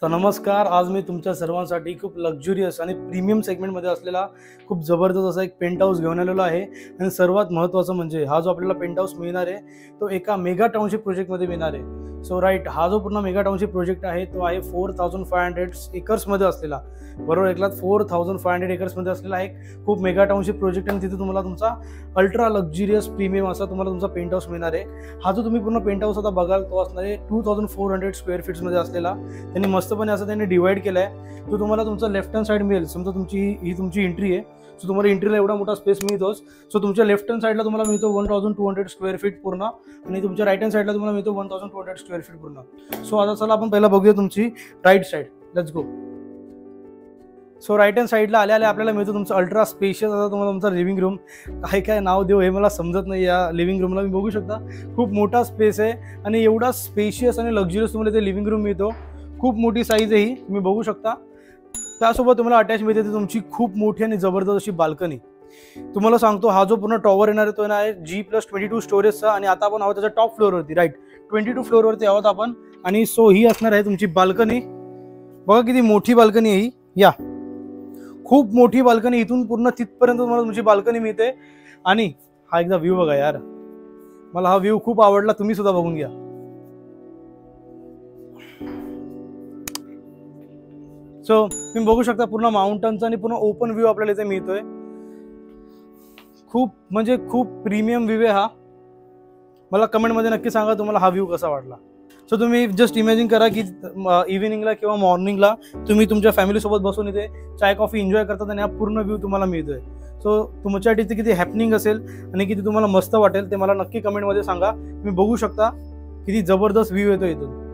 तर नमस्कार, आज मी तुमच्या सर्वांसाठी खूप लक्झुरियस आणि प्रीमियम सेगमेंटमध्ये असलेला खूप जबरदस्त असा एक पेंट हाऊस घेऊन आलेलो आहे. आणि सर्वात महत्त्वाचं म्हणजे हा जो आपल्याला पेंट हाऊस मिळणार आहे तो एका मेगा टाउनशिप प्रोजेक्टमध्ये मिळणार आहे. सो राईट, हा जो पूर्ण मेगा टाउनशिप प्रोजेक्ट आहे तो आहे 4500 एकर्समध्ये असलेला. बरोबर ऐकलात, 4500 एकर्समध्ये असलेला एक खूप मेगा टाउनशिप प्रोजेक्ट. आणि तिथे तुम्हाला तुमचा अल्ट्रा लक्झुरियस प्रीमियम असा तुम्हाला तुमचा पेंट हाऊस मिळणार आहे. हा जो तुम्ही पूर्ण पेंट हाऊस आता बघाल तो असणार आहे 2400 स्क्वेअर फीट्समध्ये असलेला. त्यांनी मस्तपणे असं त्यांनी डिवाइड केलं आहे. तो तुम्हाला तुमचा लेफ्ट हँड साईड मिळेल. समजा ही तुमची एंट्री आहे, सो तुम्हाला एंट्रीला एवढा मोठा स्पेस मिळतोच. सो तुमच्या लेफ्ट हँड साईडला तुम्हाला मिळतो 1200 स्क्वेअर फीट पूर्ण, आणि तुमच्या राईट हँड साईडला तुम्हाला मिळतो 1200 स्क्वेअर फीट पूर्ण. सो आता चला आपण पहिला बघूया तुमची right side. Let's go. So right hand साईडला आल्या आपल्याला मिळतो तुमचं अल्ट्रा स्पेशियस आता तुम्हाला तुमचा लिव्हिंग रूम. काय नाव देऊ हे मला समजत नाही. या लिव्हिंग रूमला मी बघू शकता खूप मोठा स्पेस आहे आणि एवढा स्पेशियस आणि लक्झुरियस तुम्हाला ते लिव्हिंग रूम मिळतो. खूप मोठी साईज आहे ही, तुम्ही बघू शकता. त्यासोबत तुम्हाला अटॅच मिळते तुमची खूप मोठी आणि जबरदस्त अशी बाल्कनी. तुम्हाला सांगतो, हा जो पूर्ण टॉवर येणार आहे तो आहे G+22 स्टोरेजचा. आणि आता आपण आहोत त्याच्या टॉप फ्लोअरवरती. राईट, 22 फ्लोअरवरती आहोत आपण. आणि सो ही असणार आहे तुमची बाल्कनी. बघा किती मोठी बाल्कनी आहे ही. या खूप मोठी बाल्कनी, इथून पूर्ण तिथपर्यंत तुम्हाला तुमची बाल्कनी मिळते. आणि हा एकदा व्ह्यू बघा यार, मला हा व्ह्यू खूप आवडला. तुम्ही सुद्धा बघून घ्या. सो तुम्ही बघू शकता पूर्ण माउंटनचा आणि पूर्ण ओपन व्ह्यू आपल्याला इथे मिळतोय. खूप म्हणजे खूप प्रीमियम व्ह्यू आहे हा. मला कमेंटमध्ये नक्की सांगा तुम्हाला हा व्ह्यू कसा वाटला. सो तुम्ही जस्ट इमॅजिन करा की इव्हिनिंगला किंवा मॉर्निंगला तुम्ही तुमच्या फॅमिलीसोबत बसून इथे चाय कॉफी एन्जॉय करतात आणि हा पूर्ण व्ह्यू तुम्हाला मिळतोय. सो तुमच्यासाठी इथे किती हॅपनिंग असेल आणि किती तुम्हाला मस्त वाटेल ते मला नक्की कमेंटमध्ये सांगा. तुम्ही बघू शकता किती जबरदस्त व्ह्यू येतो इथून.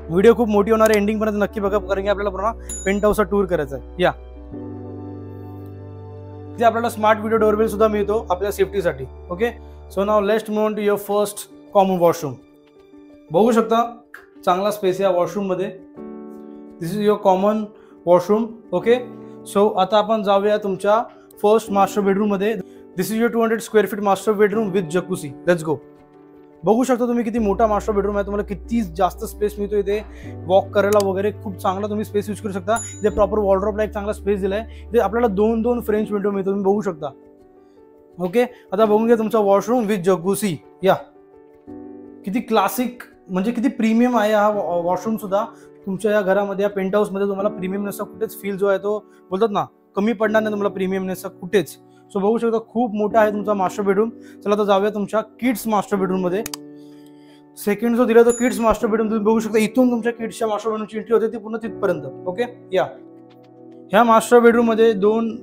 व्हिडिओ खूप मोठी होणार आहे, एंडिंगपर्यंत नक्की बघा, कारण की आपल्याला पूर्ण पेंट हाऊसचा टूर करायचा आहे. या इथे आपल्याला स्मार्ट व्हिडिओ डोरबेल सुद्धा मिळतो आपल्या सेफ्टीसाठी. Okay, so now let's move on to your first common washroom. बघू शकता चांगला स्पेस आहे या वॉशरूममध्ये. This is your common washroom. Okay, so आता आपण जाऊया तुमच्या फर्स्ट मास्टर बेडरूममध्ये. This is your 200 square feet master bedroom with jacuzzi. Let's go. बघू शकता तुम्ही किती मोठा मास्टर बेडरूम आहे. तुम्हाला किती जास्त स्पेस मिळतो इथे वॉक करायला वगैरे. खूप चांगला तुम्ही स्पेस यूज करू शकता. इथे प्रॉपर वॉर्डरोबला एक चांगला स्पेस दिलाय. इथे आपल्याला दोन फ्रेंच विंडो मिळतो, तुम्ही बघू शकता. ओके, आता बघून घ्या तुमचा वॉशरूम विथ जकुसी. या किती क्लासिक म्हणजे किती प्रीमियम आहे हा वॉशरूम सुद्धा. तुमच्या या घरामध्ये या पेंट हाऊसमध्ये तुम्हाला प्रीमियमनेसचा कुठेच फील जो आहे तो बोलतात ना कमी पडणार नाही तुम्हाला प्रीमियमनेसचा कुठेच. सो बघू शकता खूप मोठा आहे तुमचा मास्टर बेडरूम. चला आता जाऊया तुमच्या किड्स मास्टर बेडरूम मध्ये. सेकंड जो दिला तो किड्स मास्टर बेडरूम. तुम्ही बघू शकता इथून तुमच्या किड्सच्या मास्टर बेडरूमची एंट्री होते ती पूर्ण तिथपर्यंत. ओके, या ह्या मास्टर बेडरूम मध्ये 2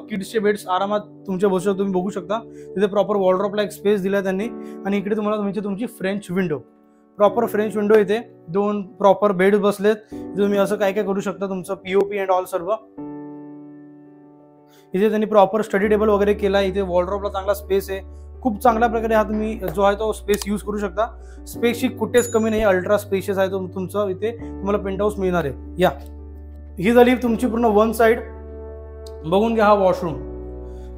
किड्सचे बेड्स आरामात तुमच्या बसू शकता. तुम्ही बघू शकता तिथे प्रॉपर वॉर्डरोबला एक स्पेस दिला त्यांनी. आणि इकडे तुम्हाला तुमची French window, proper French window. इथे 2 प्रॉपर बेड बसलेत. तुम्ही असं काय काय करू शकता तुमचं पीओपी अँड ऑल सर्व. इथे त्यांनी प्रॉपर स्टडी टेबल वगैरे केला. इथे वॉर्डरोबला चांगला स्पेस आहे. खूप चांगल्या प्रकारे हा तुम्ही जो आहे तो स्पेस यूज करू शकता. स्पेसची कुठेच कमी नाही, अल्ट्रा स्पेशियस आहे तो तुमचं. इथे तुम्हाला पेंट हाऊस मिळणार आहे. या ही झाली तुमची पूर्ण वन साइड. बघून घ्या हा वॉशरूम.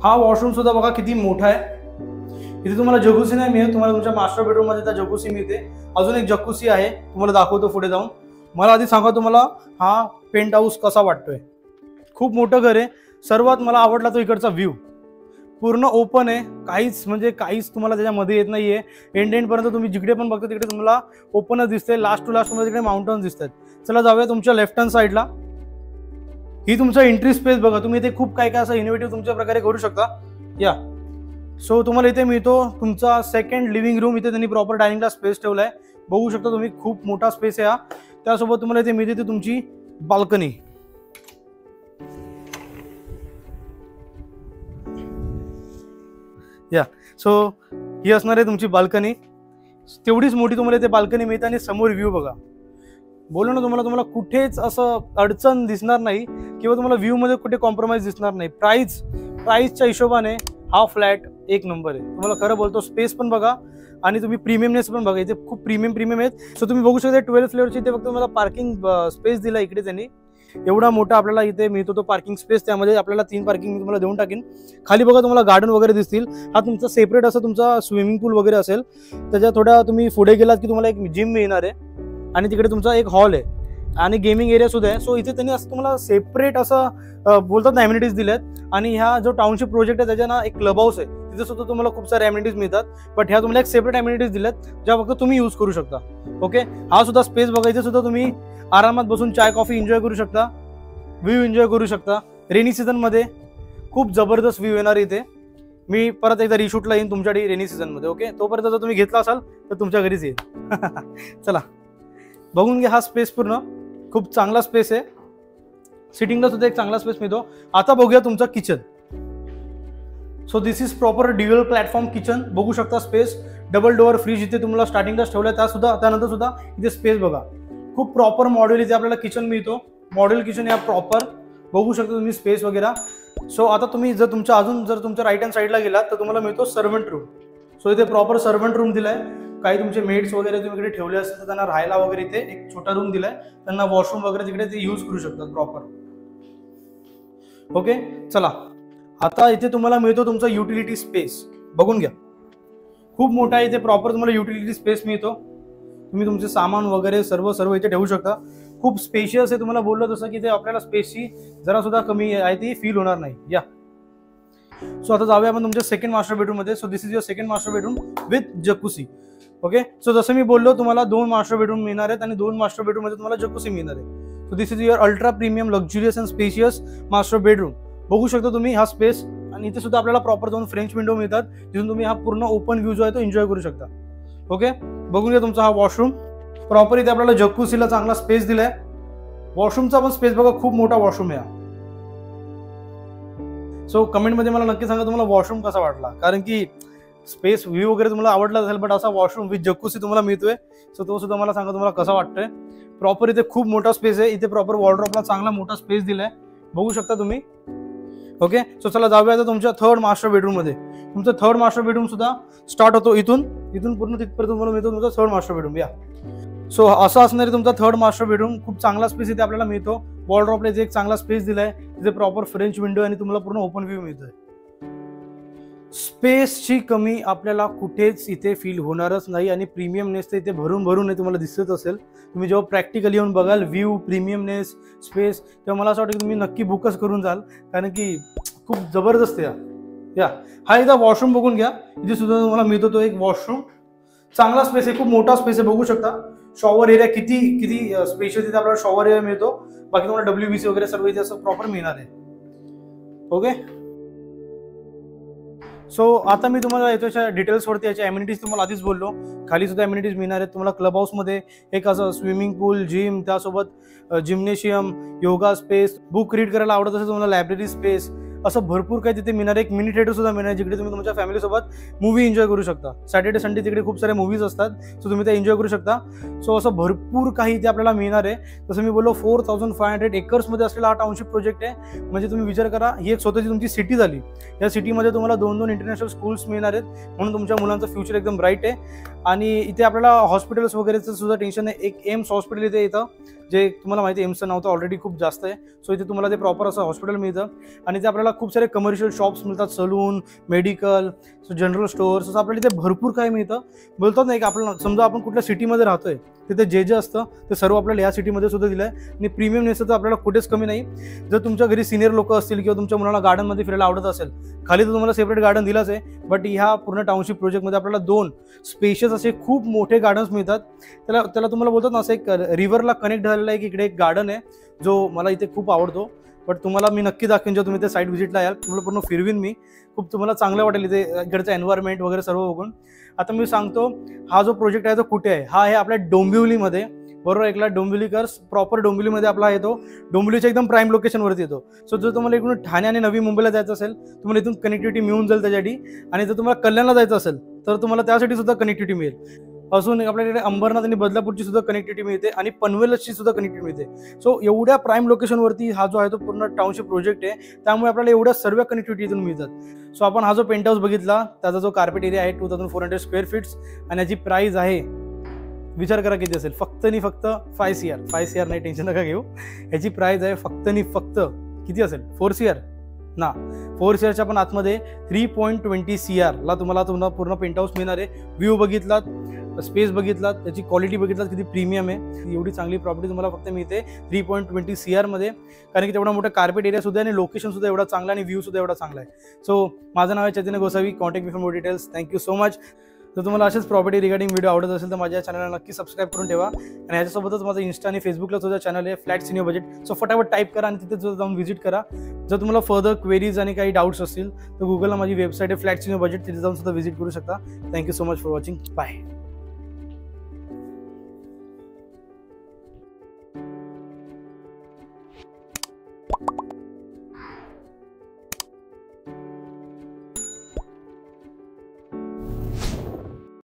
हा वॉशरूम सुद्धा बघा किती मोठा आहे. इथे तुम्हाला जकुसी नाही मिळत, तुम्हाला तुमच्या मास्टर बेडरूम मध्ये त्या जकुसी मिळते. अजून एक जकुसी आहे, तुम्हाला दाखवतो पुढे जाऊन. मला आधी सांगा तुम्हाला हा पेंट हाऊस कसा वाटतोय. खूप मोठं घर आहे. सर्वात मला आवडला तो इकडचा व्ह्यू. पूर्ण ओपन आहे, काहीच तुम्हाला त्याच्यामध्ये येत नाहीये. एंड पर्यंत तुम्ही जिकडे पण बघता तिकडे तुम्हाला ओपनच दिसते. लास्ट टू लास्ट तुम्हाला तिकडे माउंटन्स दिसतात. चला जाऊया तुमच्या लेफ्ट हँड साईडला. ही तुमचा एंट्री स्पेस बघा. तुम्ही इथे खूप काय असं इनोव्हेटिव्ह तुमच्या प्रकारे करू शकता. या सो तुम्हाला इथे मिळतो तुमचा सेकंड लिव्हिंग रूम. इथे त्यांनी प्रॉपर डायनिंगला स्पेस ठेवलाय. बघू शकता तुम्ही खूप मोठा स्पेस आहे हा. त्यासोबत तुम्हाला इथे मिळते तुमची बाल्कनी. या सो ही असणार आहे तुमची बाल्कनी. तेवढीच मोठी तुम्हाला इथे बाल्कनी मिळते. आणि समोर व्ह्यू बघा. बोललो ना तुम्हाला कुठेच असं अडचण दिसणार नाही किंवा तुम्हाला व्ह्यू मध्ये कुठे कॉम्प्रोमाइज दिसणार नाही. प्राइसच्या हिशोबाने हा फ्लॅट एक नंबर आहे. तुम्हाला खरं बोलतो, स्पेस पण बघा आणि तुम्ही प्रीमियमनेस पण बघा. इथे खूप प्रीमियम आहेत. सो तुम्ही बघू शकता 12 फ्लोअरची इथे फक्त तुम्हाला पार्किंग स्पेस दिला इकडे त्यांनी. एवढा मोठा आपल्याला इथे मिळतो तो पार्किंग स्पेस. त्यामध्ये आपल्याला 3 पार्किंग मी तुम्हाला देऊन टाकेन. खाली बघा तुम्हाला गार्डन वगैरे दिसतील. हा तुमचा सेपरेट असं तुमचा स्विमिंग पूल वगैरे असेल. त्याच्या थोड्या तुम्ही पुढे गेलात की तुम्हाला एक जिम मिळणार आहे आणि तिकडे तुमचा एक हॉल आहे. आणि गेमिंग एरिया सुद्धा आहे. सो इथे त्यांनी असं तुम्हाला सेपरेट असं बोलतात ना एम्युनिटीज दिल्यात. आणि ह्या जो टाउनशिप प्रोजेक्ट आहे त्याच्या ना एक क्लब हाऊस आहे, तिथे सुद्धा तुम्हाला खूप सारे एम्युनिटीज मिळतात. बट ह्या तुम्हाला एक सेपरेट एम्युनिटीज दिल्यात ज्या फक्त तुम्ही यूज करू शकता. ओके, हा सुद्धा स्पेस बघा, इथे सुद्धा तुम्ही आरामात बसून चाय कॉफी एन्जॉय करू शकता, व्ह्यू एन्जॉय करू शकता. रेनी सीझन मध्ये खूप जबरदस्त व्ह्यू येणार इथे. मी परत एकदा रिशूटला येईन तुमच्याकडे रेनी सीझन मध्ये. ओके, तोपर्यंत जर तुम्ही घेतला असाल तर तुमच्या घरीच येईल. चला बघून घ्या हा स्पेस, पूर्ण खूप चांगला स्पेस आहे. सिटिंगला सुद्धा एक चांगला स्पेस मिळतो. आता बघूया तुमचा kitchen. So this is proper dual platform kitchen. बघू शकता स्पेस, डबल डोअर फ्रीज इथे तुम्हाला स्टार्टिंगलाच ठेवलाय, त्यानंतर सुद्धा इथे स्पेस बघा. खूप प्रॉपर मॉड्यूल इथे आपल्याला किचन मिळतो. मॉड्यूल किचन या प्रॉपर बघू शकता तुम्ही स्पेस वगैरे. सो आता तुम्ही जर तुमच्या राईट हँड साईडला गेलात तर तुम्हाला मिळतो सर्वंट रूम. सो इथे प्रॉपर सर्वंट रूम दिलाय. काही तुमचे मेड्स वगैरे तुम्ही इकडे ठेवले असतील तर त्यांना राहायला वगैरे इथे एक छोटा रूम दिलाय. त्यांना वॉशरूम वगैरे तिकडे ते यूज करू शकतात प्रॉपर. ओके, चला आता इथे तुम्हाला मिळतो तुमचा युटिलिटी स्पेस. बघून घ्या, खूप मोठा इथे प्रॉपर तुम्हाला युटिलिटी स्पेस मिळतो. तुम्ही तुमचे सामान वगैरे सर्व इथे ठेवू शकता. खूप स्पेशियस आहे. तुम्हाला बोललो तसं की ते आपल्याला स्पेसची जरा सुद्धा कमी आहे ती फील होणार नाही. या सो आता जाऊया आपण तुमच्या सेकंड मास्टर बेडरूम मध्ये. So this is your second master bedroom with jacuzzi. Okay, so जसं मी बोललो तुम्हाला 2 मास्टर बेडरूम मिळणार आहेत आणि 2 मास्टर बेडरूम मध्ये तुम्हाला जकुसी मिळणार आहे. So this is your ultra premium luxurious and spacious master bedroom. बघू शकता तुम्ही हा स्पेस. आणि इथे सुद्धा आपल्याला प्रॉपर 2 फ्रेंच विंडो मिळतात जिथून तुम्ही हा पूर्ण ओपन व्ह्यू जो आहे तो एन्जॉय करू शकता. ओके, बघून घ्या तुमचा हा वॉशरूम. प्रॉपर इथे आपल्याला जकुसीला चांगला स्पेस दिलाय. वॉशरूमचा पण स्पेस बघा, खूप मोठा वॉशरूम आहे. सो कमेंट मध्ये मला नक्की सांगा तुम्हाला वॉशरूम कसा वाटला, कारण की स्पेस व्ह्यू वगैरे तुम्हाला आवडला असेल, बट असा वॉशरूम विथ जकुसी तुम्हाला मिळतोय. सो तो सुद्धा मला सांगा तुम्हाला कसा वाटतोय. प्रॉपर इथे खूप मोठा स्पेस आहे. इथे प्रॉपर वॉर्डरोबला चांगला मोठा स्पेस दिलाय, बघू शकता तुम्ही. ओके, सो चला जाऊया आता तुमच्या थर्ड मास्टर बेडरूम मध्ये. तुमचं थर्ड मास्टर बेडरूम सुद्धा स्टार्ट होतो इथून पूर्ण तिथपर्यंत तुम्हाला मिळतो तुमचा थर्ड मास्टर बेडरूम. या सो असं असणार आहे तुमचा थर्ड मास्टर बेडरूम. खूप चांगला स्पेस इथे आपल्याला मिळतो. वॉर्डरोबला इथे एक चांगला स्पेस दिलाय. इथे प्रॉपर फ्रेंच विंडो आणि तुम्हाला पूर्ण ओपन व्ह्यू मिळतोय. स्पेसची कमी आपल्याला कुठेच इथे फील होणारच नाही. आणि प्रीमियमनेस तर इथे भरून तुम्हाला दिसत असेल. तुम्ही जेव्हा प्रॅक्टिकली येऊन बघाल व्ह्यू, प्रीमियमनेस, स्पेस, तेव्हा मला असं वाटतं की तुम्ही नक्की बुकच करून जाल, कारण की खूप जबरदस्त आहे. या हा एकदा वॉशरूम बघून घ्या. इथे सुद्धा तुम्हाला मिळतो तो एक वॉशरूम. चांगला स्पेस आहे, खूप मोठा स्पेस आहे, बघू शकता. शॉवर एरिया किती स्पेशियस इथे आपल्याला शॉवर एरिया मिळतो. बाकी तुम्हाला WBC वगैरे सर्व इथे असं प्रॉपर मिळणार आहे. ओके, सो आता मी तुम्हाला याच्या डिटेल्सवरती याच्या एम्युनिटीज तुम्हाला आधीच बोललो. खाली सुद्धा एम्युनिटीज मिळणार आहेत तुम्हाला. क्लब हाऊसमध्ये एक असं स्विमिंग पूल, जिम, त्यासोबत gymnasium, yoga space, book read करायला आवडत असेल तुम्हाला लायब्ररी स्पेस, असं भरपूर काही तिथे मिळणार. एक मिनी थिएटर सुद्धा मिळणार जिकडे तुम्ही तुमच्या फॅमिलीसोबत मूवी एन्जॉय करू शकता. सॅटर्डे संडे तिकडे खूप सारे मूवीज असतात, सो तुम्ही ते एन्जॉय करू शकता. सो असं भरपूर काही इथे आपल्याला मिळणार आहे. जसं मी बोललो 4500 एकर्समध्ये असलेला हा टाउनशिप प्रोजेक्ट आहे. म्हणजे तुम्ही विचार करा, ही एक स्वतःची तुमची सिटी झाली. या सिटीमध्ये तुम्हाला 2 इंटरनॅशनल स्कूल्स मिळणार आहेत, म्हणून तुमच्या मुलांचं फ्युचर एकदम ब्राईट आहे. आणि इथे आपल्याला हॉस्पिटल्स वगैरेचं सुद्धा टेन्शन आहे. एक एम्स हॉस्पिटल इथे येतं, जे तुम्हाला माहिती आहे एम्सचं नाव तर ऑलरेडी खूप जास्त आहे. सो इथे तुम्हाला ते प्रॉपर असं हॉस्पिटल मिळतं. आणि ते आपल्याला खूप सारे कमर्शियल शॉप्स मिळतात, salon, medical, so general stores, असं आपल्याला इथे भरपूर काही मिळतं. बोलतात नाही का, आपल्याला समजा आपण कुठल्या सिटीमध्ये राहतोय तिथे जे असतं ते सर्व आपल्याला या सिटीमध्ये सुद्धा दिलं आहे. आणि प्रीमियमनेस तर आपल्याला कुठेच कमी नाही. जर तुमच्या घरी सिनियर लोक असतील किंवा तुमच्या मुलांना गार्डनमध्ये फिरायला आवडत असेल, खाली तर तुम्हाला सेपरेट गार्डन दिलाच आहे, बट ह्या पूर्ण टाउनशिप प्रोजेक्टमध्ये आपल्याला 2 स्पेशियस असे खूप मोठे गार्डन्स मिळतात. त्याला तुम्हाला बोलतात ना, असं एक रिव्हरला कनेक्ट झालेला एक इकडे एक गार्डन आहे जो मला इथे खूप आवडतो. बट तुम्हाला मी नक्की दाखवेन जेव्हा तुम्ही ते साईट व्हिजिटला याल, तुम्हाला पूर्ण फिरवीन मी. खूप तुम्हाला चांगलं वाटेल इथे इकडचं एन्व्हायरमेंट वगैरे सर्व बघून. आता मी सांगतो हा जो प्रोजेक्ट आहे तो कुठे आहे. हा आहे आपल्या डोंबिवलीमध्ये, बरोबर ऐकला, डोंबिवलीकर्स प्रॉपर डोंबिवलीमध्ये आपला येतो. डोंबिवलीच्या एकदम प्राईम लोकेशनवरती येतो. सो जर तुम्हाला इकडून ठाणे आणि नवी मुंबईला जायचं असेल, तुम्हाला इथून कनेक्टिव्हिटी मिळून जाईल त्यासाठी. आणि जर तुम्हाला कल्याणला जायचं असेल तर तुम्हाला त्यासाठी सुद्धा कनेक्टिव्हिटी मिळेल. अजून आपल्याकडे अंबरनाथ आणि बदलापूरची सुद्धा कनेक्टिव्हिटी मिळते आणि पनवेलची सुद्धा कनेक्टिव्हिटी मिळते. सो एवढ्या प्राईम लोकेशनवरती हा जो आहे तो पूर्ण टाउनशिप प्रोजेक्ट आहे, त्यामुळे आपल्याला एवढ्या सर्व कनेक्टिव्हिटी इथून मिळतात. सो आपण हा जो पेंट हाऊस बघितला त्याचा जो कार्पेट एरिया आहे 2400 स्क्वेअर फीट्स आणि याची प्राइस आहे, विचार करा किती असेल, फक्त आणि फक्त 5 CR. 5 CR नाही, टेन्शन नका घेऊ. याची प्राइस आहे फक्त आणि फक्त किती असेल, 4 CR. ना 4 CRच्या पण आतमध्ये 3.20 CR ला तुम्हाला पूर्ण पेंट हाऊस मिळणार आहे. व्ह्यू बघितलात, स्पेस बघितलात, त्याची क्वालिटी बघितलात किती प्रीमियम आहे. एवढी चांगली प्रॉपर्टी तुम्हाला फक्त मिळते 3.20 CR मध्ये, कारण की तेवढा मोठा कार्पेट एरिया सुद्धा आणि लोकेशन सुद्धा एवढा चांगला आणि व्ह्यू सुद्धा एवढा चांगला आहे. सो माझं नाव आहे Chaitanya Gosavi. Contact me for more details. Thank you so much. जर तुम्हाला असेच प्रॉपर्टी रिगार्डिंग व्हिडिओ आवडत असेल तर माझ्या चॅनलला नक्की सबस्क्राईब करून ठेवा. आणि याच्यासोबतच माझं इंस्टा आणि फेसबुकला सुद्धा चॅनल आहे flats in your budget. So फटाफट टाईप करा आणि तिथे जाऊन व्हिजिट करा. जर तुम्हाला फर्दर क्वेरीज आणि काही डाऊट्स असतील तर गुगलला माझी वेबसाईट आहे फ्लॅट्स इन युअर बजेट, तिथे जाऊन सुद्धा व्हिजिट करू शकता. Thank you so much for watching. Bye.